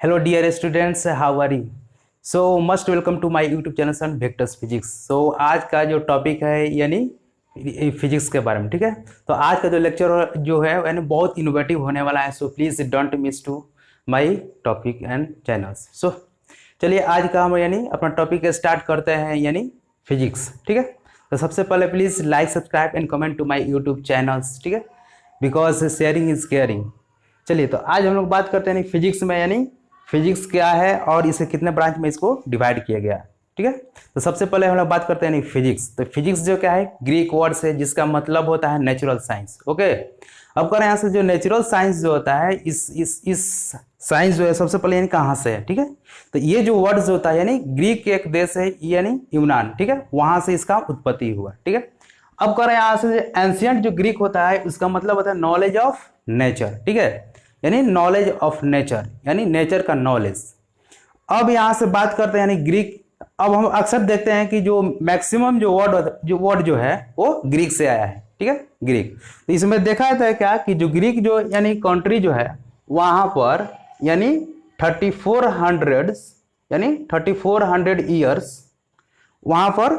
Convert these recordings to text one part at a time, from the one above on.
Hello dear students, how are you? So must welcome to my YouTube channel on Vectors Physics. So आज का जो topic है यानी physics के बारे में, ठीक है। तो आज का जो लेक्चर जो है यानी बहुत इनोवेटिव होने वाला है। So please don't miss to my topic and channels. So चलिए आज का हम यानी अपना टॉपिक स्टार्ट करते हैं यानी फिजिक्स, ठीक है। तो सबसे पहले please like subscribe and comment to my YouTube channels, ठीक है, बिकॉज शेयरिंग इज़ केयरिंग। चलिए तो आज हम लोग बात करते हैं फिजिक्स में यानी फिजिक्स क्या है और इसे कितने ब्रांच में इसको डिवाइड किया गया, ठीक है। तो सबसे पहले हम लोग बात करते हैं फिजिक्स। तो फिजिक्स जो क्या है ग्रीक वर्ड से जिसका मतलब होता है नेचुरल साइंस, ओके। अब करें यहाँ से जो नेचुरल साइंस जो होता है इस साइंस जो है सबसे पहले यानी कहाँ से है, ठीक है। तो ये जो वर्ड जो होता है यानी ग्रीक के एक देश है यानी यूनान, ठीक है, वहां से इसका उत्पत्ति हुआ, ठीक है। अब करें यहाँ से एंशियंट जो ग्रीक होता है उसका मतलब होता है नॉलेज ऑफ नेचर, ठीक है, यानी नॉलेज ऑफ नेचर यानी नेचर का नॉलेज। अब यहाँ से बात करते हैं यानी ग्रीक। अब हम अक्सर देखते हैं कि जो मैक्सिमम जो वर्ड जो है वो ग्रीक से आया है, ठीक है, ग्रीक। तो इसमें देखा जाता है क्या कि जो ग्रीक जो यानी कंट्री जो है वहाँ पर यानी 3400 ईयर्स वहाँ पर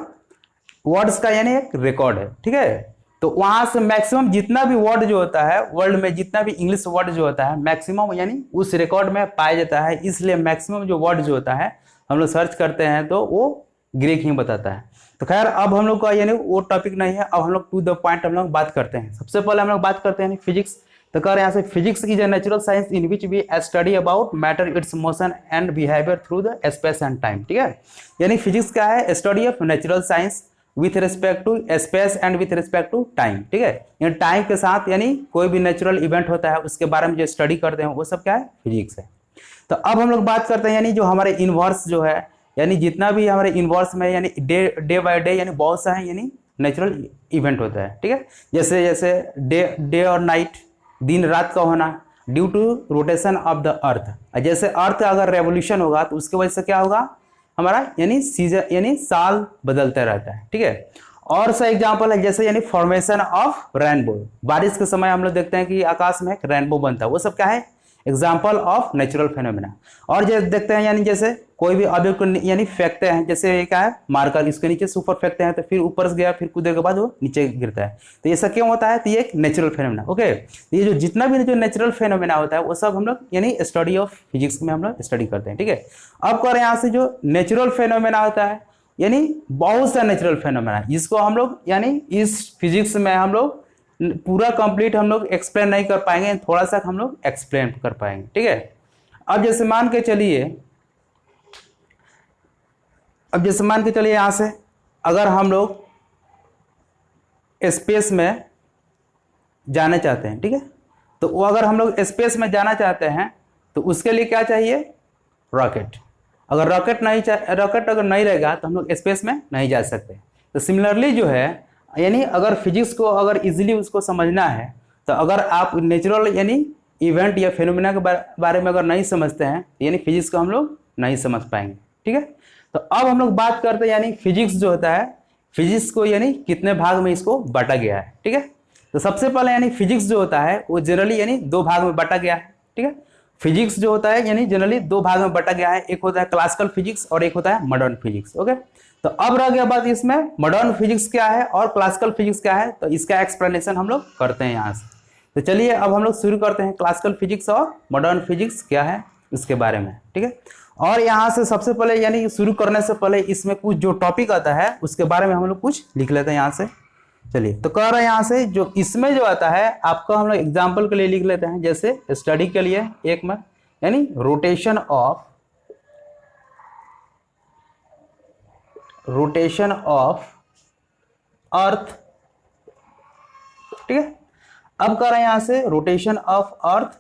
वर्ड्स का यानी एक रिकॉर्ड है, ठीक है। तो वहां से मैक्सिमम जितना भी वर्ड जो होता है वर्ल्ड में जितना भी इंग्लिश वर्ड जो होता है मैक्सिमम यानी उस रिकॉर्ड में पाया जाता है। इसलिए मैक्सिमम जो वर्ड जो होता है हम लोग सर्च करते हैं तो वो ग्रीक ही बताता है। तो खैर अब हम लोग का यानी वो टॉपिक नहीं है, अब हम लोग टू द पॉइंट हम लोग बात करते हैं। सबसे पहले हम लोग बात करते हैं फिजिक्स। तो कह रहे हैं यहाँ से physics is a natural science in which we study about matter its motion and behaviour through the space and time, ठीक है। यानी फिजिक्स क्या है study of natural science with respect to space and with respect to time, ठीक है। यानी time के साथ यानी कोई भी नेचुरल इवेंट होता है उसके बारे में जो स्टडी करते हैं वो सब क्या है फिजिक्स है। तो अब हम लोग बात करते हैं यानी जो हमारे इनवर्स जो है यानी जितना भी हमारे इनवर्स में यानी डे बाय डे यानी बहुत सा है यानी नेचुरल इवेंट होता है, ठीक है। जैसे जैसे डे और नाइट दिन रात का होना due to rotation of the earth. जैसे अर्थ अगर रेवोल्यूशन होगा तो उसकी वजह से क्या होगा हमारा यानी सीजन यानी साल बदलता रहता है, ठीक है। और सा एग्जांपल है जैसे यानी फॉर्मेशन ऑफ रेनबो। बारिश के समय हम लोग देखते हैं कि आकाश में एक रेनबो बनता है, वो सब क्या है एग्जाम्पल ऑफ नेचुरल फेनोमेना। और जैसे देखते हैं यानी जैसे कोई भी ऑब्जेक्ट को यानी फेंकते हैं, जैसे ये क्या है मार्कर, इसके नीचे से ऊपर फेंकते हैं तो फिर ऊपर से गया फिर कूदने के बाद वो नीचे गिरता है। तो ये सब क्यों होता है तो ये एक नेचुरल फेनोमेना, ओके। ये जो जितना भी जो नेचुरल फेनोमेना होता है वो सब हम लोग यानी स्टडी ऑफ फिजिक्स में हम लोग स्टडी करते हैं, ठीक है। अब कर यहाँ से जो नेचुरल फेनोमेना होता है यानी बहुत सा नेचुरल फेनोमेना जिसको हम लोग यानी इस फिजिक्स में हम लोग पूरा कंप्लीट हम लोग एक्सप्लेन नहीं कर पाएंगे, थोड़ा सा हम लोग एक्सप्लेन कर पाएंगे, ठीक है। अब जैसे मान के चलिए यहां से अगर हम लोग स्पेस में जाना चाहते हैं, ठीक है, तो वो अगर हम लोग स्पेस में जाना चाहते हैं तो उसके लिए क्या चाहिए रॉकेट। अगर रॉकेट अगर नहीं रहेगा तो हम लोग स्पेस में नहीं जा सकते। तो सिमिलरली जो है यानी अगर फिजिक्स को अगर इजीली उसको समझना है तो अगर आप नेचुरल यानी इवेंट या फिनोमेना के बारे में अगर नहीं समझते हैं यानी फिजिक्स को हम लोग नहीं समझ पाएंगे, ठीक है। तो अब हम लोग बात करते हैं यानी फिजिक्स जो होता है फिजिक्स को यानी कितने भाग में इसको बांटा गया है, ठीक है। तो सबसे पहले यानी फिजिक्स जो होता है वो जनरली यानी दो भाग में बांटा गया है, ठीक है। फिजिक्स जो होता है यानी जनरली दो भाग में बांटा गया है, एक होता है क्लासिकल फिजिक्स और एक होता है मॉडर्न फिजिक्स, ओके। तो अब रह गया बात इसमें मॉडर्न फिजिक्स क्या है और क्लासिकल फिजिक्स क्या है, तो इसका एक्सप्लेनेशन हम लोग करते हैं यहाँ से। तो चलिए अब हम लोग शुरू करते हैं क्लासिकल फिजिक्स और मॉडर्न फिजिक्स क्या है उसके बारे में, ठीक है। और यहाँ से सबसे पहले यानी शुरू करने से पहले इसमें कुछ जो टॉपिक आता है उसके बारे में हम लोग कुछ लिख लेते हैं यहाँ से। चलिए तो कह रहे हैं यहाँ से जो इसमें जो आता है आपको हम लोग एग्जाम्पल के लिए लिख लेते हैं, जैसे स्टडी के लिए एक में यानी रोटेशन ऑफ अर्थ, ठीक है। अब कर रहे हैं यहां से रोटेशन ऑफ अर्थ,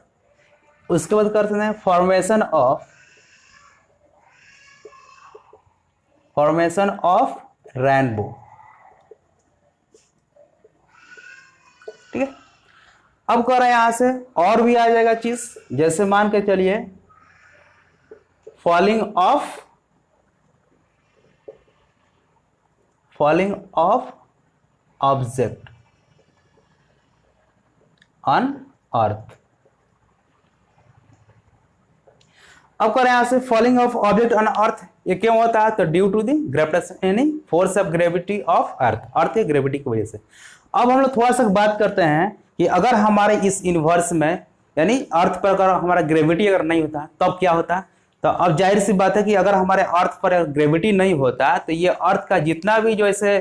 उसके बाद करते हैं फॉर्मेशन ऑफ रेनबो, ठीक है। अब कर रहे हैं यहां से और भी आ जाएगा चीज, जैसे मान के चलिए falling of object on earth. अब करें यहाँ से falling of object on earth, ये क्यों होता है? तो ड्यू टू दी ग्रेविटेशन यानी force of gravity of earth, earth की ग्रेविटी की वजह से। अब हम लोग थोड़ा सा बात करते हैं कि अगर हमारे इस यूनिवर्स में यानी अर्थ पर अगर हमारा ग्रेविटी अगर नहीं होता तब क्या होता? तो अब जाहिर सी बात है कि अगर हमारे अर्थ पर ग्रेविटी नहीं होता तो ये अर्थ का जितना भी जो ऐसे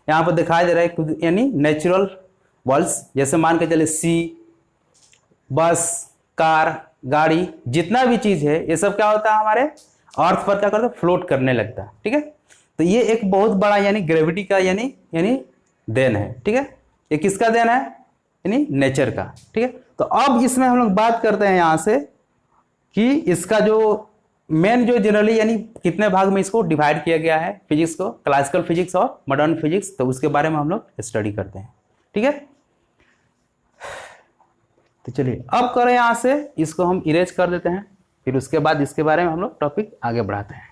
यहाँ पर दिखाई दे रहा है यानी नेचुरल वर्ल्ड्स, जैसे मान के चले सी, बस, कार, गाड़ी, जितना भी चीज है ये सब क्या होता है हमारे अर्थ पर क्या करता है? फ्लोट करने लगता है। ठीक है, तो ये एक बहुत बड़ा यानी ग्रेविटी का यानी देन है। ठीक है, ये किसका देन है? यानी नेचर का। ठीक है, तो अब इसमें हम लोग बात करते हैं यहाँ से कि इसका जो मेन जो जनरली यानी कितने भाग में इसको डिवाइड किया गया है फिजिक्स को, क्लासिकल फिजिक्स और मॉडर्न फिजिक्स, तो उसके बारे में हम लोग स्टडी करते हैं। ठीक है, तो चलिए अब करें यहाँ से इसको हम इरेज कर देते हैं, फिर उसके बाद इसके बारे में हम लोग टॉपिक आगे बढ़ाते हैं।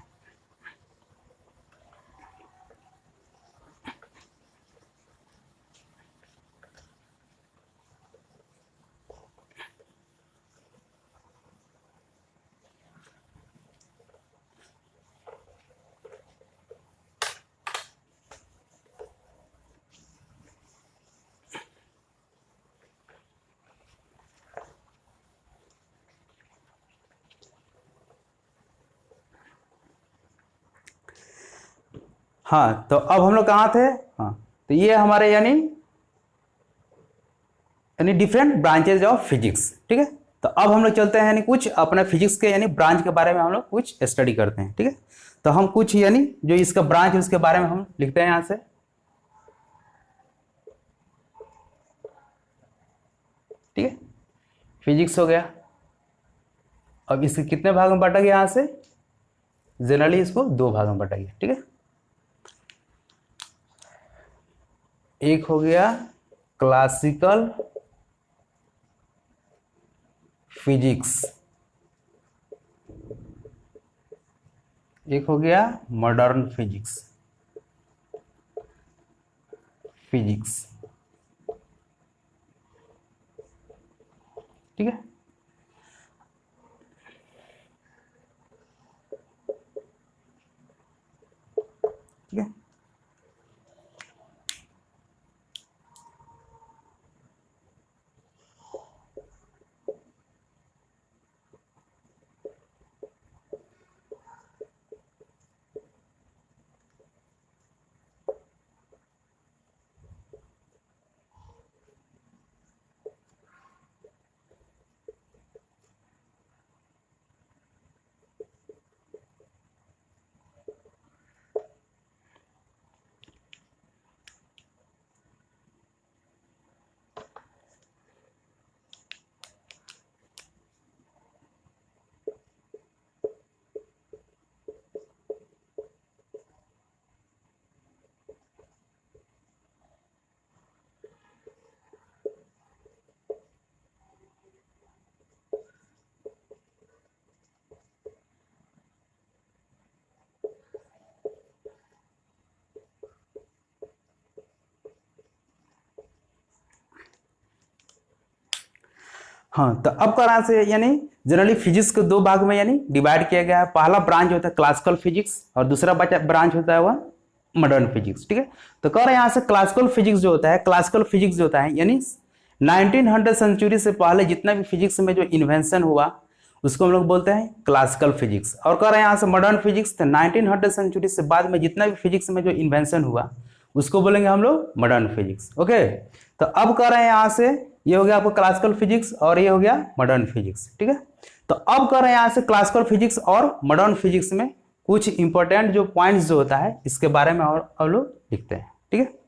हाँ, तो अब हम लोग कहाँ थे? हाँ, तो ये हमारे यानी डिफरेंट ब्रांचेज ऑफ फिजिक्स। ठीक है, तो अब हम लोग चलते हैं यानी कुछ अपने फिजिक्स के यानी ब्रांच के बारे में हम लोग कुछ स्टडी करते हैं। ठीक है, तो हम कुछ यानी जो इसका ब्रांच है उसके बारे में हम लिखते हैं यहाँ से। ठीक है, फिजिक्स हो गया। अब इसके कितने भाग में बांटा गया? यहाँ से जनरली इसको दो भाग में बांटा गया। ठीक है, एक हो गया क्लासिकल फिजिक्स, एक हो गया मॉडर्न फिजिक्स। ठीक है, ठीक है, हाँ, तो अब करा से यानी जनरली फिजिक्स को दो भाग में यानी डिवाइड किया गया है। पहला ब्रांच होता है क्लासिकल फिजिक्स और दूसरा ब्रांच होता है वह मॉडर्न फिजिक्स। ठीक है, तो कह रहे हैं यहाँ से क्लासिकल फिजिक्स जो होता है, क्लासिकल फिजिक्स जो होता है यानी 1900 सेंचुरी से पहले जितना भी फिजिक्स में जो इन्वेंशन हुआ उसको हम लोग बोलते हैं क्लासिकल फिजिक्स। और कह रहे हैं यहाँ से मॉडर्न फिजिक्स, तो 1900 सेंचुरी से बाद में जितना भी फिजिक्स में जो इन्वेंशन हुआ उसको बोलेंगे हम लोग मॉडर्न फिजिक्स। ओके, तो अब कह रहे हैं यहाँ से ये हो गया आपको क्लासिकल फिजिक्स और ये हो गया मॉडर्न फिजिक्स। ठीक है, तो अब कर रहे हैं यहाँ से क्लासिकल फिजिक्स और मॉडर्न फिजिक्स में कुछ इंपॉर्टेंट जो पॉइंट्स जो होता है इसके बारे में और हम लोग लिखते हैं। ठीक है,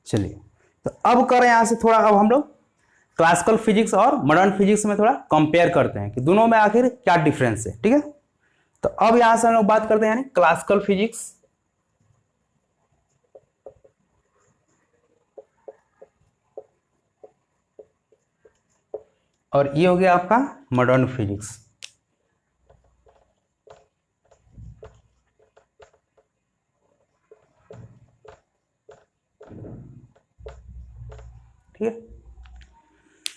चलिए तो अब करें यहाँ से थोड़ा, अब हम लोग क्लासिकल फिजिक्स और मॉडर्न फिजिक्स में थोड़ा कंपेयर करते हैं कि दोनों में आखिर क्या डिफरेंस है। ठीक है, तो अब यहां से हम लोग बात करते हैं क्लासिकल फिजिक्स। और ये हो गया आपका मॉडर्न फिजिक्स। ठीक है,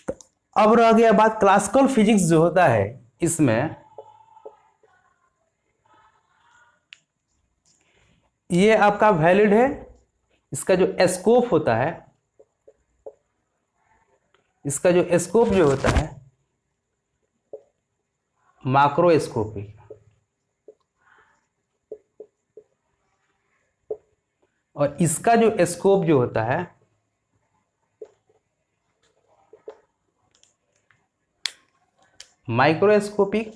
तो अब रह गया बात क्लासिकल फिजिक्स जो होता है, इसमें ये आपका वैलिड है। इसका जो स्कोप होता है, इसका जो स्कोप जो होता है माक्रोस्कोपिक, और इसका जो स्कोप जो होता है माइक्रोस्कोपिक।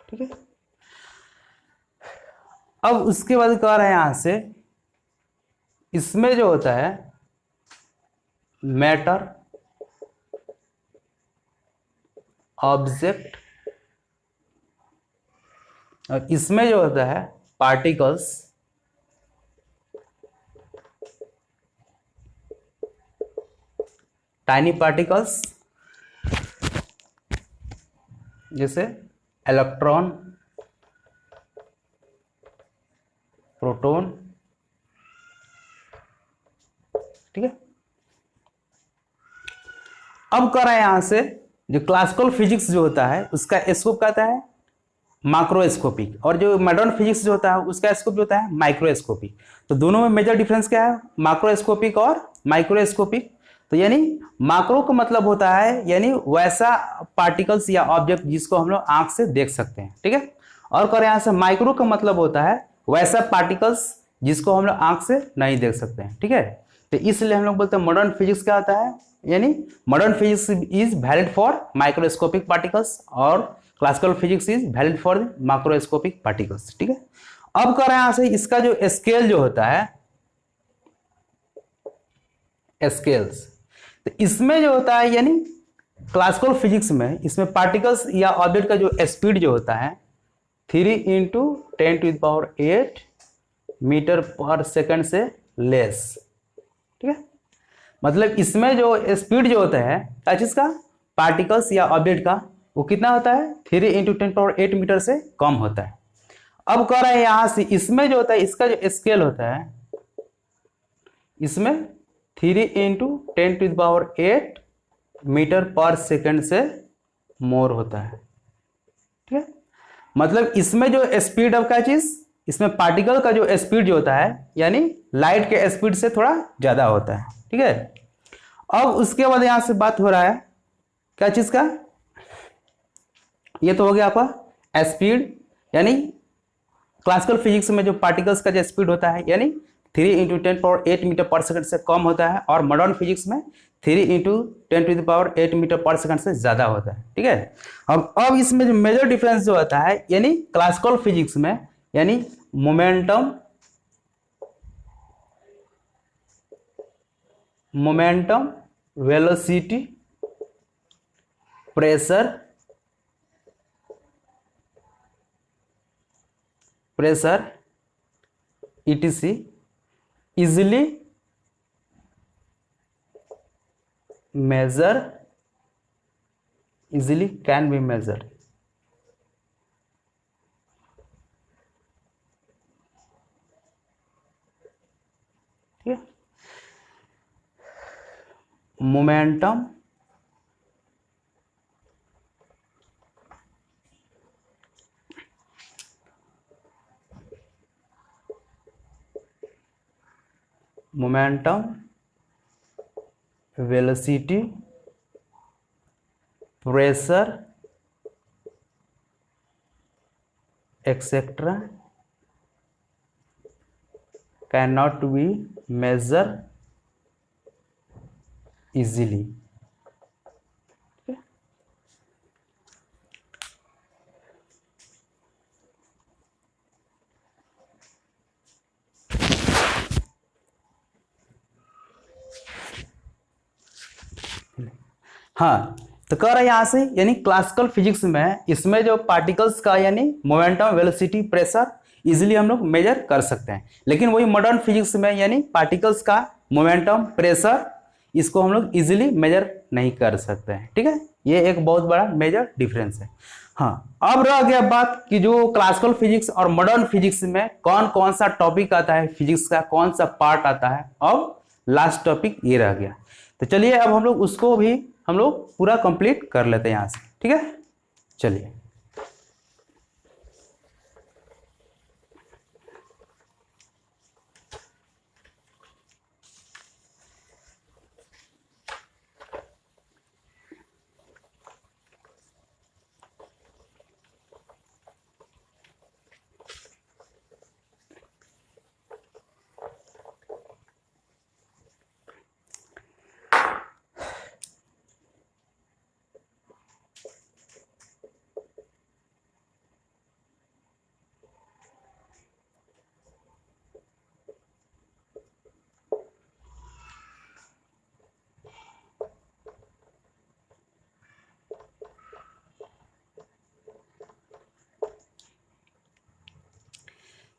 ठीक है, अब उसके बाद कह रहे हैं यहां से, इसमें जो होता है मैटर, ऑब्जेक्ट, और इसमें जो होता है पार्टिकल्स, टाइनी पार्टिकल्स, जैसे इलेक्ट्रॉन, प्रोटॉन। ठीक है, अब कर रहे हैं यहां से, जो क्लासिकल फिजिक्स जो होता है उसका स्कोप कहता है माक्रोस्कोपिक, और जो मॉडर्न फिजिक्स जो होता है उसका स्कोप जो होता है माइक्रोस्कोपिक। तो दोनों में मेजर डिफरेंस क्या है, माक्रोस्कोपिक और माइक्रोस्कोपिक। तो यानी माक्रो का मतलब होता है यानी वैसा पार्टिकल्स या ऑब्जेक्ट जिसको हम लोग आंख से देख सकते हैं। ठीक है, और कर यहां से माइक्रो का मतलब होता है वैसा पार्टिकल्स जिसको हम लोग आंख से नहीं देख सकते हैं। ठीक है, तो इसलिए हम लोग बोलते हैं मॉडर्न फिजिक्स क्या होता है, यानी modern physics is valid for microscopic particles और classical physics is valid for macroscopic particles. ठीक है, अब कर रहे हैं यहां से, इसका जो स्केल जो होता है स्केल्स, तो इसमें जो होता है यानी क्लासिकल फिजिक्स में इसमें पार्टिकल्स या ऑब्जेक्ट का जो स्पीड जो होता है 3 × 10⁸ मीटर पर सेकंड से लेस। ठीक है, मतलब इसमें जो स्पीड जो होता है क्या चीज का, पार्टिकल्स या ऑब्जेक्ट का, वो कितना होता है 3 × 10⁸ मीटर से कम होता है। अब कह रहे हैं यहां से, इसमें जो होता है इसका जो स्केल होता है इसमें 3 × 10⁸ मीटर पर सेकंड से मोर होता है। ठीक है, मतलब इसमें जो स्पीड ऑफ क्या चीज, इसमें पार्टिकल का जो स्पीड जो होता है यानी लाइट के स्पीड से थोड़ा ज्यादा होता है। ठीक है, अब उसके बाद यहां से बात हो रहा है क्या चीज का, ये तो हो गया आपका स्पीड, यानी क्लासिकल फिजिक्स में जो पार्टिकल्स का जो स्पीड होता है यानी 3 × 10⁸ मीटर पर सेकंड से कम होता है, और मॉडर्न फिजिक्स में 3 × 10⁸ मीटर पर सेकंड से ज्यादा होता है। ठीक है, अब इसमें जो मेजर डिफरेंस जो होता है यानी क्लासिकल फिजिक्स में, यानी momentum, velocity, pressure, etc easily can be measured। ठीक है, momentum, velocity, pressure etcetera can not be measure easily. हाँ, तो कह रहा है यहाँ से यानी क्लासिकल फिजिक्स में इसमें जो पार्टिकल्स का यानी मोमेंटम, वेलोसिटी, प्रेशर इजीली हम लोग मेजर कर सकते हैं, लेकिन वही मॉडर्न फिजिक्स में यानी पार्टिकल्स का मोमेंटम, प्रेशर इसको हम लोग इजीली मेजर नहीं कर सकते हैं। ठीक है, ये एक बहुत बड़ा मेजर डिफरेंस है। हाँ, अब रह गया बात कि जो क्लासिकल फिजिक्स और मॉडर्न फिजिक्स में कौन कौन सा टॉपिक आता है, फिजिक्स का कौन सा पार्ट आता है। अब लास्ट टॉपिक ये रह गया, तो चलिए अब हम लोग उसको भी हम लोग पूरा कंप्लीट कर लेते हैं यहाँ से। ठीक है, चलिए।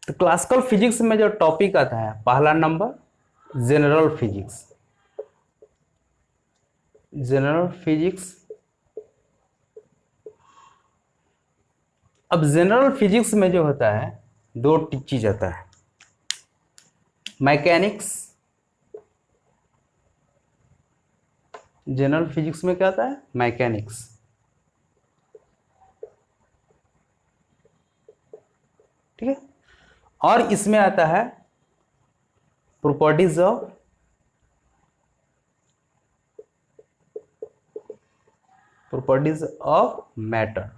तो क्लासिकल फिजिक्स में जो टॉपिक आता है पहला number general physics. General physics, अब जनरल फिजिक्स में जो होता है दो चीज आता है, मैकेनिक्स। जनरल फिजिक्स में क्या आता है, मैकेनिक्स। ठीक है, और इसमें आता है प्रॉपर्टीज ऑफ मैटर।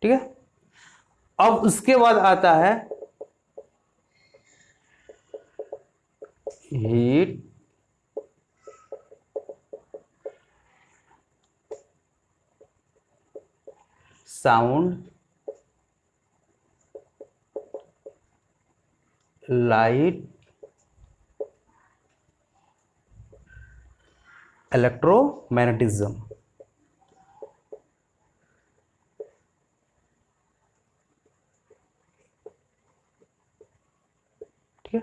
ठीक है, अब उसके बाद आता है हीट, साउंड, लाइट, इलेक्ट्रोमैग्नेटिज्म। ठीक है,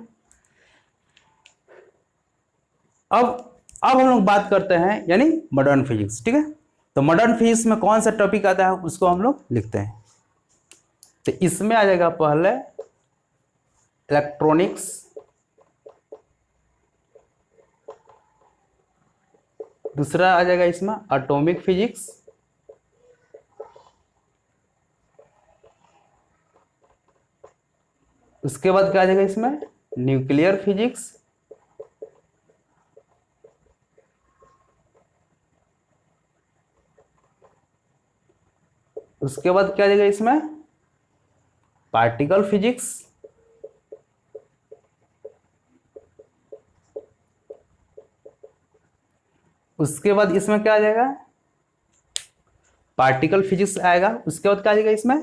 अब हम लोग बात करते हैं यानी मॉडर्न फिजिक्स। ठीक है, तो मॉडर्न फिजिक्स में कौन सा टॉपिक आता है उसको हम लोग लिखते हैं। तो इसमें आ जाएगा पहले इलेक्ट्रॉनिक्स, दूसरा आ जाएगा इसमें एटॉमिक फिजिक्स, उसके बाद क्या आ जाएगा इसमें न्यूक्लियर फिजिक्स, उसके बाद क्या आ जाएगा इसमें पार्टिकल फिजिक्स, उसके बाद इसमें क्या आ जाएगा पार्टिकल फिजिक्स आएगा, उसके बाद क्या आ जाएगा इसमें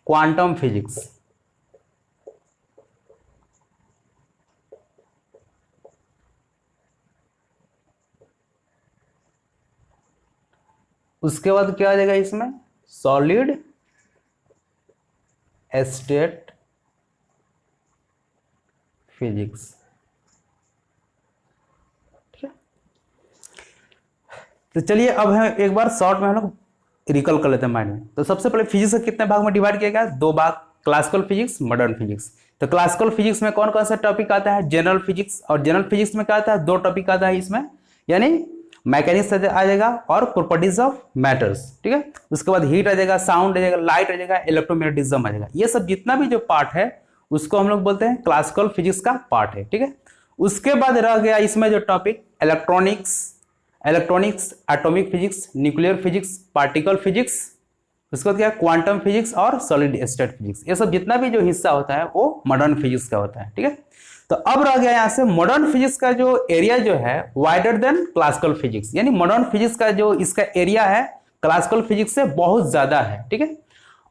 क्वांटम फिजिक्स, उसके बाद क्या आ जाएगा इसमें सॉलिड स्टेट फिजिक्स। ठीक है, तो चलिए अब हम एक बार शॉर्ट में हम लोग रिकॉल कर लेते हैं माइंड में। तो सबसे पहले फिजिक्स को कितने भाग में डिवाइड किया गया, दो भाग, क्लासिकल फिजिक्स, मॉडर्न फिजिक्स। तो क्लासिकल फिजिक्स में कौन कौन सा टॉपिक आता है, जनरल फिजिक्स, और जनरल फिजिक्स में क्या आता है, दो टॉपिक आता है इसमें, यानी मैकेनिक्स आ जाएगा और प्रॉपर्टीज ऑफ मैटर्स। ठीक है, उसके बाद हीट आ जाएगा, साउंड आ जाएगा, लाइट आ जाएगा, इलेक्ट्रोमैग्नेटिज्म आ जाएगा। ये सब जितना भी जो पार्ट है उसको हम लोग बोलते हैं क्लासिकल फिजिक्स का पार्ट है। ठीक है, उसके बाद रह गया इसमें जो topic electronics, atomic physics, nuclear physics, particle physics, उसके बाद क्या क्वांटम फिजिक्स और सॉलिड स्टेट फिजिक्स। ये सब जितना भी जो हिस्सा होता है वो मॉडर्न फिजिक्स का होता है। ठीक है, तो अब रह गया यहां से मॉडर्न फिजिक्स का जो एरिया जो है वाइडर देन क्लासिकल फिजिक्स, यानी मॉडर्न फिजिक्स का जो इसका एरिया है क्लासिकल फिजिक्स से बहुत ज्यादा है। ठीक है,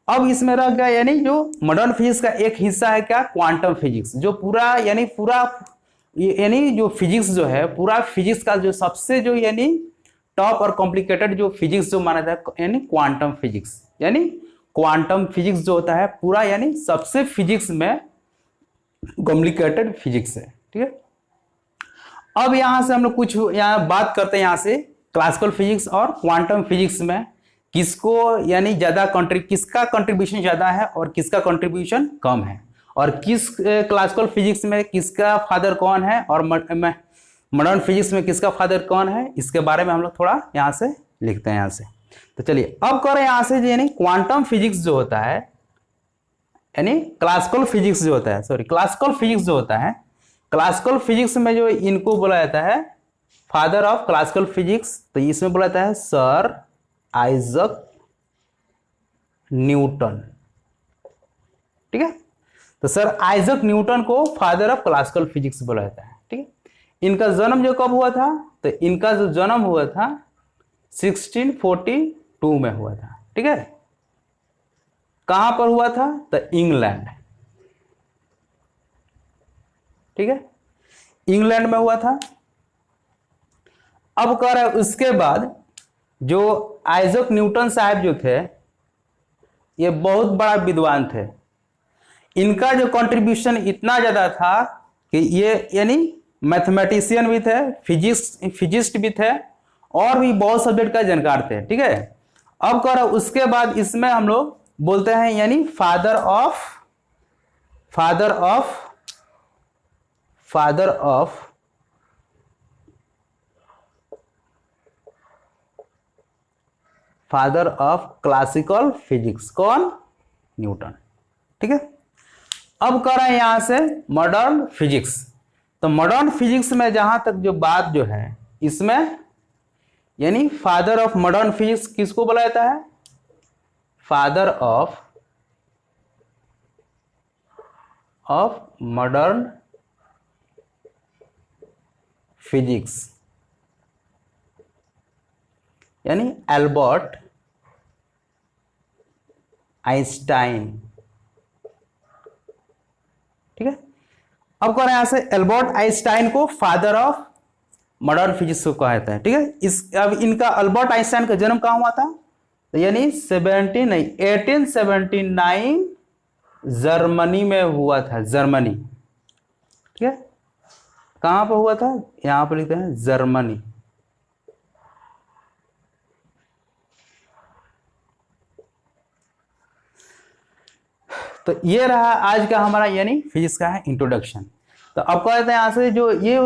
अब इसमें रह गया यानी जो मॉडर्न फिजिक्स का एक हिस्सा है क्या क्वांटम फिजिक्स, जो पूरा यानी पूरा यानी जो फिजिक्स जो है, पूरा फिजिक्स का जो सबसे जो यानी टॉप और कॉम्प्लिकेटेड जो फिजिक्स जो माना जाता है, यानी क्वांटम फिजिक्स। यानी क्वांटम फिजिक्स जो होता है पूरा यानी सबसे फिजिक्स में कॉम्प्लिकेटेड फिजिक्स है, ठीक है। अब यहां से हम लोग कुछ यहाँ बात करते हैं, यहां से क्लासिकल फिजिक्स और क्वांटम फिजिक्स में किसको यानी किसका कंट्रीब्यूशन ज्यादा है और किसका कंट्रीब्यूशन कम है, और किस क्लासिकल फिजिक्स में किसका फादर कौन है और मॉडर्न फिजिक्स में किसका फादर कौन है, इसके बारे में हम लोग थोड़ा यहाँ से लिखते हैं यहाँ से। तो चलिए अब करें यहाँ से, यानी क्वांटम फिजिक्स जो होता है, यानी क्लासिकल फिजिक्स जो होता है, सॉरी क्लासिकल फिजिक्स जो होता है, क्लासिकल फिजिक्स में जो इनको बोला जाता है फादर ऑफ क्लासिकल फिजिक्स, तो इसमें बोला जाता है सर आइजक न्यूटन, ठीक है। तो सर आइजक न्यूटन को फादर ऑफ क्लासिकल फिजिक्स बोला जाता है, ठीक है। इनका जन्म जो कब हुआ था, तो इनका जो जन्म हुआ था 1642 में हुआ था, ठीक है। कहां पर हुआ था, तो इंग्लैंड, ठीक है, इंग्लैंड में हुआ था। अब कह रहा है उसके बाद जो आइजक न्यूटन साहब जो थे, ये बहुत बड़ा विद्वान थे। इनका जो कंट्रीब्यूशन इतना ज्यादा था कि ये यानी मैथमेटिशियन भी थे, फिजिस्ट भी थे, और भी बहुत सब्जेक्ट का जानकार थे, ठीक है। अब कह रहा उसके बाद इसमें हम लोग बोलते हैं यानी फादर ऑफ क्लासिकल फिजिक्स, कौन, न्यूटन, ठीक है। अब कर रहे हैं यहां से मॉडर्न फिजिक्स। तो मॉडर्न फिजिक्स में जहां तक जो बात जो है, इसमें यानी फादर ऑफ मॉडर्न फिजिक्स किसको बोला जाता है, फादर ऑफ मॉडर्न फिजिक्स यानी एल्बर्ट आइंस्टाइन, ठीक है। अब कह रहे हैं यहां से एल्बर्ट आइंस्टाइन को फादर ऑफ मॉडर्न फिजिक्स को कहा जाता है, ठीक है। अब इनका एल्बर्ट आइंस्टाइन का जन्म कहां हुआ था, तो यानी 1879 जर्मनी में हुआ था, जर्मनी, ठीक है। कहां पर हुआ था, यहां पर लिखते हैं जर्मनी। तो ये रहा आज का हमारा यानी फिजिक्स का है इंट्रोडक्शन। तो अब कहते हैं यहाँ से जो ये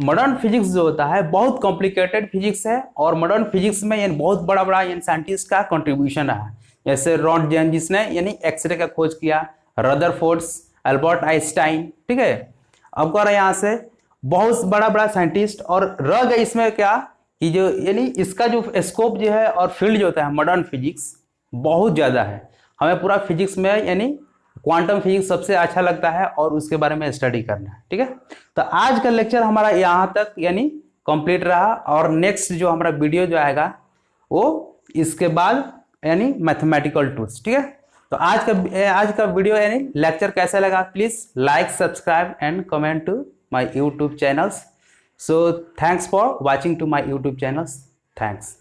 मॉडर्न फिजिक्स जो होता है बहुत कॉम्प्लिकेटेड फिजिक्स है, और मॉडर्न फिजिक्स में यानी बहुत बड़ा बड़ा यानी साइंटिस्ट का कंट्रीब्यूशन रहा, जैसे रॉन्टगेन जिसने यानी एक्सरे का खोज किया, रदरफोर्ड, एल्बर्ट आइंस्टाइन, ठीक है। अब कह रहे हैं यहाँ से बहुत बड़ा बड़ा साइंटिस्ट, और रह गए इसमें क्या कि जो यानी इसका जो स्कोप जो है और फील्ड जो होता है मॉडर्न फिजिक्स बहुत ज़्यादा है। हमें पूरा फिजिक्स में यानी क्वांटम फिजिक्स सबसे अच्छा लगता है और उसके बारे में स्टडी करना है, ठीक है। तो आज का लेक्चर हमारा यहाँ तक यानी कंप्लीट रहा, और नेक्स्ट जो हमारा वीडियो जो आएगा वो इसके बाद यानी मैथमेटिकल टूल्स, ठीक है। तो आज का वीडियो यानी लेक्चर कैसा लगा, please like, subscribe and comment to my YouTube channels. So thanks for watching to my YouTube channels, thanks.